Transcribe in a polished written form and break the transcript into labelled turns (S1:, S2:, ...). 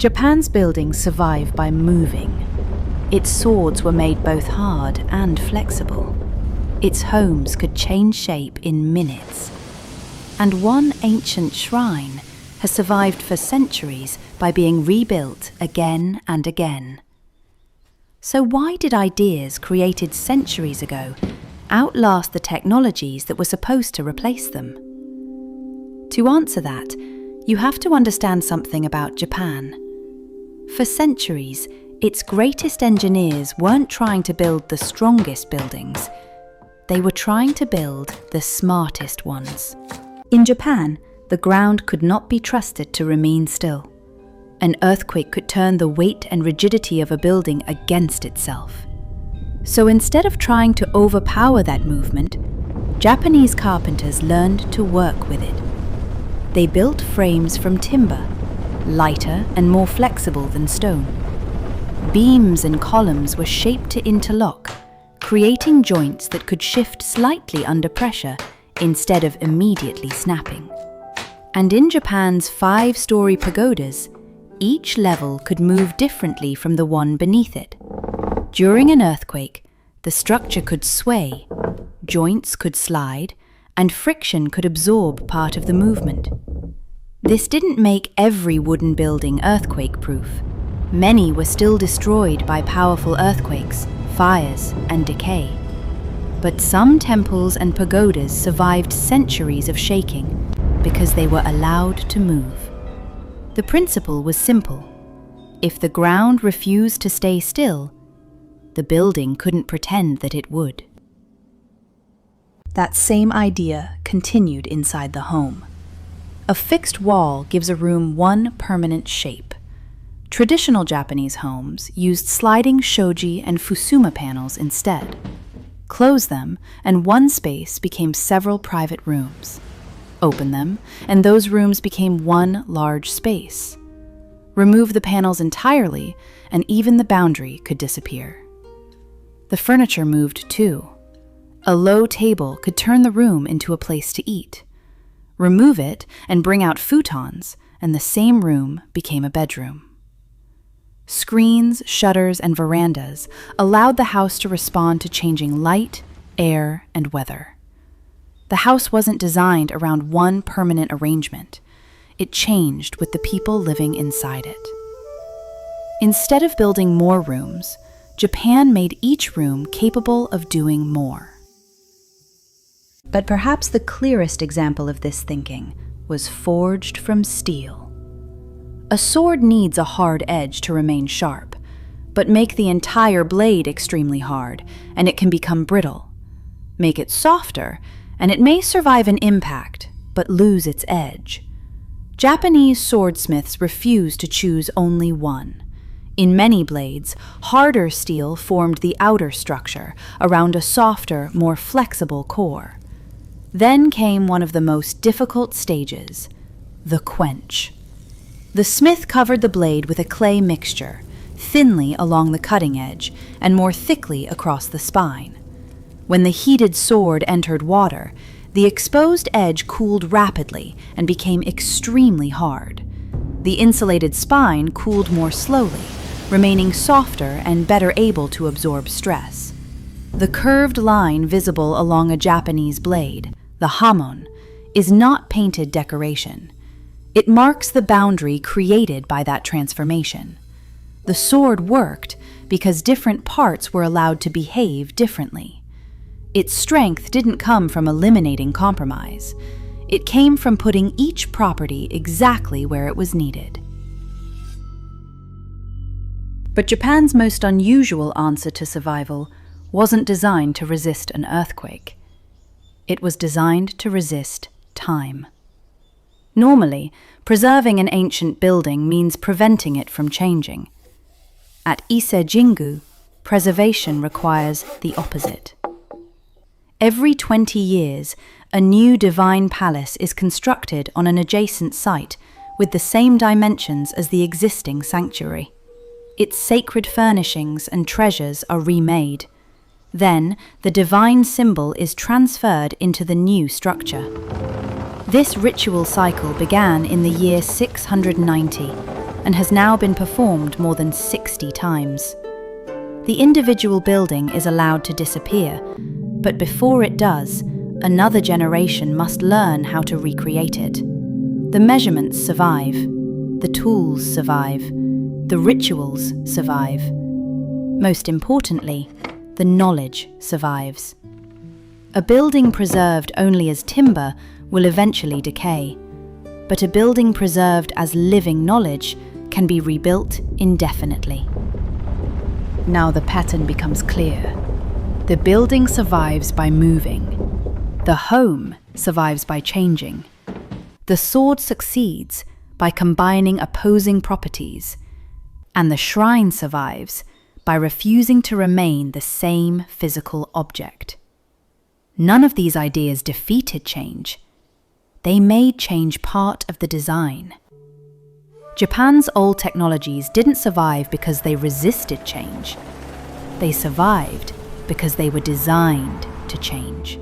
S1: Japan's buildings survive by moving. Its swords were made both hard and flexible. Its homes could change shape in minutes. And one ancient shrine has survived for centuries by being rebuilt again and again. So why did ideas created centuries ago outlast the technologies that were supposed to replace them? To answer that, you have to understand something about Japan. For centuries, its greatest engineers weren't trying to build the strongest buildings. They were trying to build the smartest ones. In Japan, the ground could not be trusted to remain still. An earthquake could turn the weight and rigidity of a building against itself. So instead of trying to overpower that movement, Japanese carpenters learned to work with it. They built frames from timber, lighter and more flexible than stone. Beams and columns were shaped to interlock, creating joints that could shift slightly under pressure instead of immediately snapping. And in Japan's 5-story pagodas, each level could move differently from the one beneath it. During an earthquake, the structure could sway, joints could slide, and friction could absorb part of the movement. This didn't make every wooden building earthquake-proof. Many were still destroyed by powerful earthquakes, fires, and decay. But some temples and pagodas survived centuries of shaking because they were allowed to move. The principle was simple. If the ground refused to stay still, the building couldn't pretend that it would. That same idea continued inside the home. A fixed wall gives a room one permanent shape. Traditional Japanese homes used sliding shoji and fusuma panels instead. Close them, and one space became several private rooms. Open them, and those rooms became one large space. Remove the panels entirely, and even the boundary could disappear. The furniture moved too. A low table could turn the room into a place to eat. Remove it and bring out futons, and the same room became a bedroom. Screens, shutters, and verandas allowed the house to respond to changing light, air, and weather. The house wasn't designed around one permanent arrangement. It changed with the people living inside it. Instead of building more rooms, Japan made each room capable of doing more. But perhaps the clearest example of this thinking was forged from steel. A sword needs a hard edge to remain sharp, but make the entire blade extremely hard, and it can become brittle. Make it softer, and it may survive an impact, but lose its edge. Japanese swordsmiths refuse to choose only one. In many blades, harder steel formed the outer structure around a softer, more flexible core. Then came one of the most difficult stages, the quench. The smith covered the blade with a clay mixture, thinly along the cutting edge and more thickly across the spine. When the heated sword entered water, the exposed edge cooled rapidly and became extremely hard. The insulated spine cooled more slowly, remaining softer and better able to absorb stress. The curved line visible along a Japanese blade, the hamon, is not painted decoration. It marks the boundary created by that transformation. The sword worked because different parts were allowed to behave differently. Its strength didn't come from eliminating compromise. It came from putting each property exactly where it was needed. But Japan's most unusual answer to survival wasn't designed to resist an earthquake. It was designed to resist time. Normally, preserving an ancient building means preventing it from changing. At Ise Jingu, preservation requires the opposite. Every 20 years, a new divine palace is constructed on an adjacent site with the same dimensions as the existing sanctuary. Its sacred furnishings and treasures are remade. Then, the divine symbol is transferred into the new structure. This ritual cycle began in the year 690, and has now been performed more than 60 times. The individual building is allowed to disappear, but before it does, another generation must learn how to recreate it. The measurements survive, the tools survive, the rituals survive. Most importantly, the knowledge survives. A building preserved only as timber will eventually decay, but a building preserved as living knowledge can be rebuilt indefinitely. Now the pattern becomes clear. The building survives by moving. The home survives by changing. The sword succeeds by combining opposing properties. And the shrine survives by refusing to remain the same physical object. None of these ideas defeated change. They made change part of the design. Japan's old technologies didn't survive because they resisted change. They survived because they were designed to change.